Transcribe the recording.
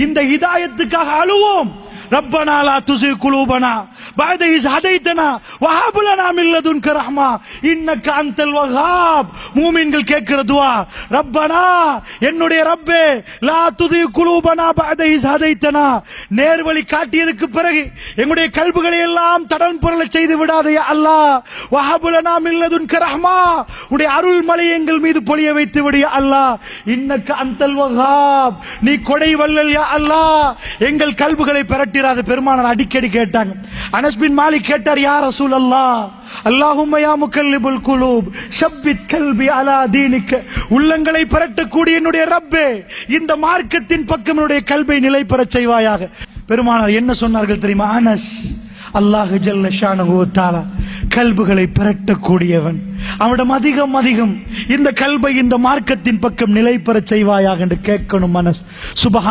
இந்த ஹிதாயத்துக்காக அழுவோம். ரப்பனா லா துஸிக் குலூபனா பஅத இஸ் ஹதைதனா வஹப் லனா மின் லதுன்க ரஹ்மா இன்னக அன்தல் வஹ்ஹாப். மூமின்கள் கேட்கிற துஆ, ரப்பனா என்னுடைய ரப்பே, லா துஸிக் குலூபனா பஅத இஸ் ஹதைதனா, நேர்வழி காட்டியதுக்கு பிறகு எங்களுடைய கல்புகளை எல்லாம் தடம் புரள செய்து விடாதே யா அல்லாஹ். வஹப் லனா மின் லதுன்க ரஹ்மா, உடைய அருள் மலை எங்கள் மீது பொழிய வைத்து விடு யா அல்லாஹ். இன்னக அன்தல் வஹ்ஹாப், நீ கொடை வல்லல் யா அல்லாஹ். எங்கள் கல்புகளை பெரட்டிராத. பெருமானார் அடிக்கடி கேட்டாங்க. அனஸ் பின் மாலிக் கேட்டார், யா ரசூலல்லாஹ், அல்லாஹும்ம யா முகல்லிபுல் குலூப் ஷப்பித் கல்பி அலா தீனிக்க, உள்ளங்களை பெரட்டக்கூடிய என்னுடைய ரப்பே, இந்த மார்க்கத்தின் பக்கம் என்னுடைய கல்பை நிலை பெறச் செய்வாயாக. பெருமானார் என்ன சொன்னார்கள் தெரியுமா? அனஸ், அல்லாஹ் ஜல்ல ஷானஹு வ தஆலா கல்புகளை பெரட்டக்கூடியவன், அவனிடம் அதிகம் அதிகம் இந்த கல்பை இந்த மார்க்கத்தின் பக்கம் நிலை பெறச் செய்வாயாக என்று கேட்கணும். அனஸ் சுப்ஹான்